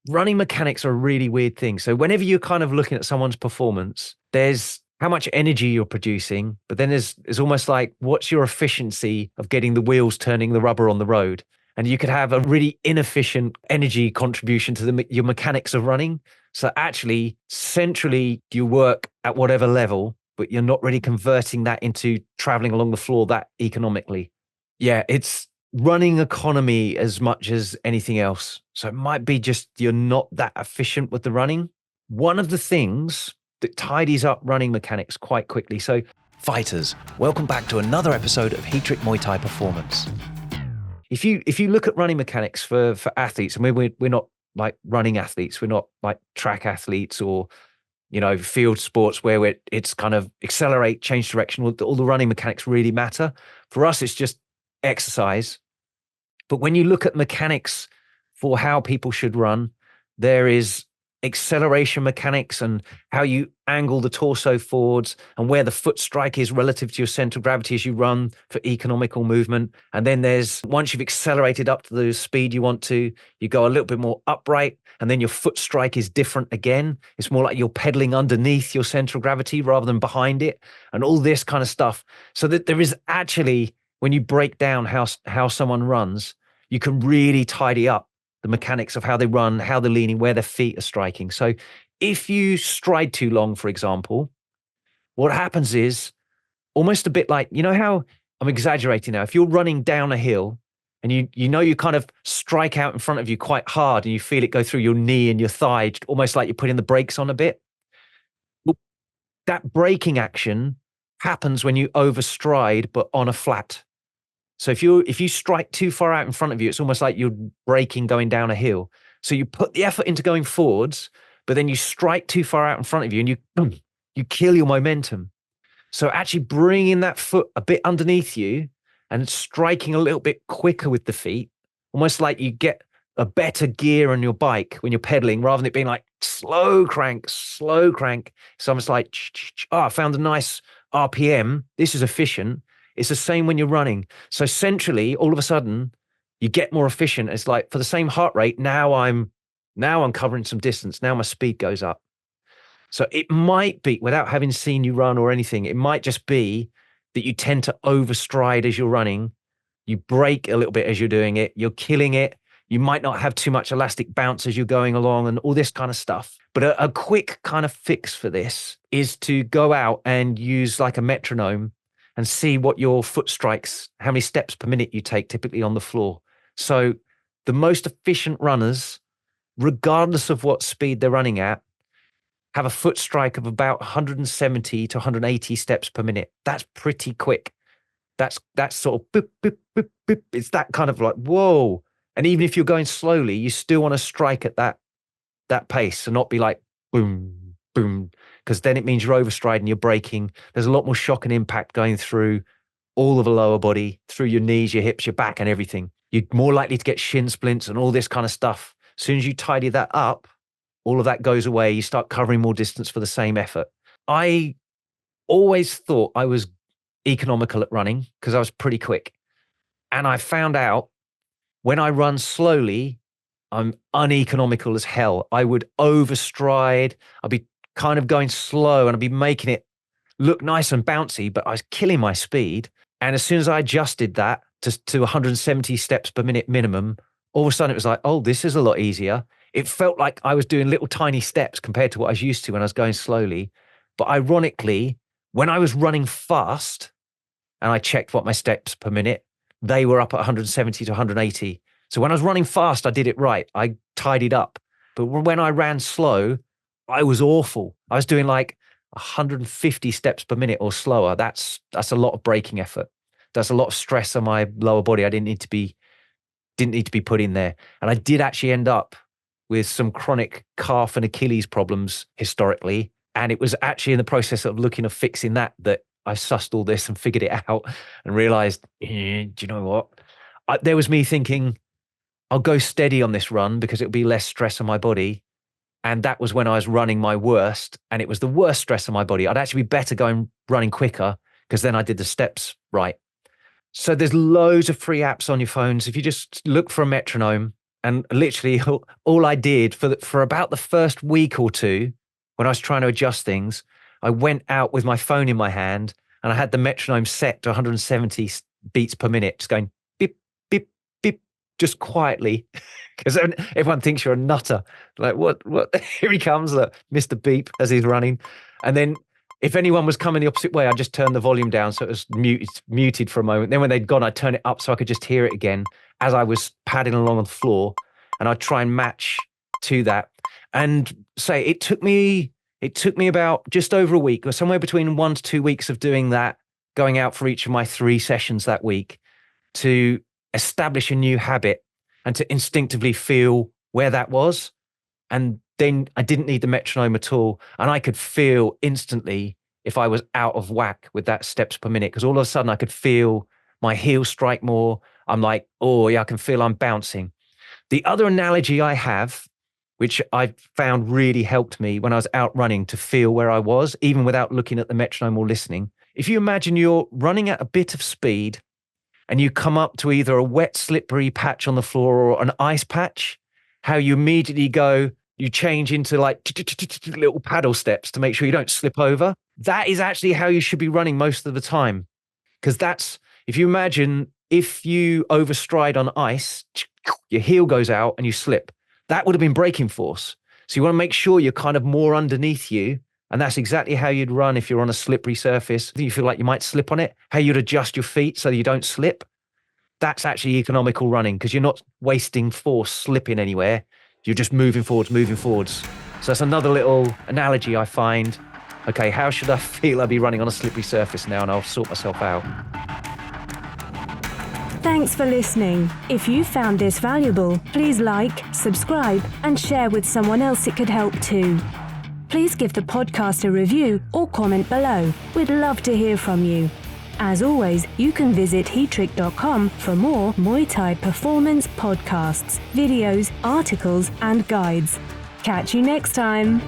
running mechanics are a really weird thing. So whenever you're kind of looking at someone's performance, there's how much energy you're producing, but then there's almost like what's your efficiency of getting the wheels turning the rubber on the road. And you could have a really inefficient energy contribution to your mechanics of running. So actually, centrally, you work at whatever level, but you're not really converting that into traveling along the floor that economically. Yeah, it's running economy as much as anything else. So it might be just you're not that efficient with the running. One of the things that tidies up running mechanics quite quickly. So fighters, welcome back to another episode of Heatrick Muay Thai Performance. If you look at running mechanics for athletes, and we're not like running athletes, we're not like track athletes or field sports where it's kind of accelerate, change direction. All the running mechanics really matter. For us, it's just exercise. But when you look at mechanics for how people should run, there is acceleration mechanics and how you angle the torso forwards and where the foot strike is relative to your center of gravity as you run for economical movement. And then there's, once you've accelerated up to the speed you want to, you go a little bit more upright, and then your foot strike is different again. It's more like you're pedaling underneath your center of gravity rather than behind it, and all this kind of stuff. So that there is actually, when you break down how someone runs, you can really tidy up the mechanics of how they run, how they're leaning, where their feet are striking. So if you stride too long, for example, what happens is almost a bit like, how I'm exaggerating now. If you're running down a hill and you kind of strike out in front of you quite hard and you feel it go through your knee and your thigh, almost like you're putting the brakes on a bit. Well, that braking action happens when you overstride, but on a flat. So if you strike too far out in front of you, it's almost like you're braking going down a hill. So you put the effort into going forwards, but then you strike too far out in front of you and you kill your momentum. So actually bringing that foot a bit underneath you and striking a little bit quicker with the feet, almost like you get a better gear on your bike when you're pedaling, rather than it being like slow crank. It's almost like, I found a nice RPM. This is efficient. It's the same when you're running. So centrally, all of a sudden, you get more efficient. It's like for the same heart rate, now I'm covering some distance. Now my speed goes up. So it might be, without having seen you run or anything, it might just be that you tend to overstride as you're running. You brake a little bit as you're doing it. You're killing it. You might not have too much elastic bounce as you're going along and all this kind of stuff. But a quick kind of fix for this is to go out and use like a metronome and see what your foot strikes, how many steps per minute you take typically on the floor. So the most efficient runners, regardless of what speed they're running at, have a foot strike of about 170 to 180 steps per minute. That's pretty quick. That's sort of boop, boop, boop, boop. It's that kind of like, whoa. And even if you're going slowly, you still want to strike at that pace and not be like boom, boom, because then it means you're overstriding, you're braking. There's a lot more shock and impact going through all of the lower body, through your knees, your hips, your back, and everything. You're more likely to get shin splints and all this kind of stuff. As soon as you tidy that up, all of that goes away. You start covering more distance for the same effort. I always thought I was economical at running because I was pretty quick. And I found out when I run slowly, I'm uneconomical as hell. I would overstride. I'd be kind of going slow and I'd be making it look nice and bouncy, but I was killing my speed. And as soon as I adjusted that to 170 steps per minute minimum, all of a sudden it was like, oh, this is a lot easier. It felt like I was doing little tiny steps compared to what I was used to when I was going slowly. But ironically, when I was running fast and I checked what my steps per minute, they were up at 170 to 180. So when I was running fast, I did it right. I tidied up. But when I ran slow, I was awful. I was doing like 150 steps per minute or slower. That's a lot of braking effort. That's a lot of stress on my lower body. I didn't need to be put in there. And I did actually end up with some chronic calf and Achilles problems historically. And it was actually in the process of looking at fixing that I sussed all this and figured it out and realized, do you know what? There was me thinking, I'll go steady on this run because it'll be less stress on my body. And that was when I was running my worst, and it was the worst stress on my body. I'd actually be better running quicker because then I did the steps right. So there's loads of free apps on your phones. If you just look for a metronome, And literally all I did for about the first week or two, when I was trying to adjust things, I went out with my phone in my hand and I had the metronome set to 170 beats per minute, just going beep, beep, beep, just quietly. Because everyone thinks you're a nutter. Like, what? Here he comes, Mr. Beep, as he's running. And then if anyone was coming the opposite way, I'd just turn the volume down so it was muted for a moment. Then when they'd gone, I'd turn it up so I could just hear it again as I was padding along on the floor. And I'd try and match to that. And say it took me about just over a week, or somewhere between 1 to 2 weeks of doing that, going out for each of my 3 sessions that week, to establish a new habit and to instinctively feel where that was. And then I didn't need the metronome at all. And I could feel instantly if I was out of whack with that steps per minute, because all of a sudden I could feel my heel strike more. I'm like, oh yeah, I can feel I'm bouncing. The other analogy I have, which I found really helped me when I was out running to feel where I was, even without looking at the metronome or listening. If you imagine you're running at a bit of speed and you come up to either a wet, slippery patch on the floor or an ice patch, how you immediately go, you change into like little paddle steps to make sure you don't slip over. That is actually how you should be running most of the time. Because that's, if you imagine, if you overstride on ice, your heel goes out and you slip. That would have been braking force. So you want to make sure you're kind of more underneath you. And that's exactly how you'd run if you're on a slippery surface. You feel like you might slip on it, how you'd adjust your feet so you don't slip. That's actually economical running, because you're not wasting force slipping anywhere. You're just moving forwards. So that's another little analogy I find. Okay, how should I feel I'd be running on a slippery surface now? And I'll sort myself out. Thanks for listening. If you found this valuable, please like, subscribe, and share with someone else it could help too. Please give the podcast a review or comment below. We'd love to hear from you. As always, you can visit heatrick.com for more Muay Thai performance podcasts, videos, articles, and guides. Catch you next time.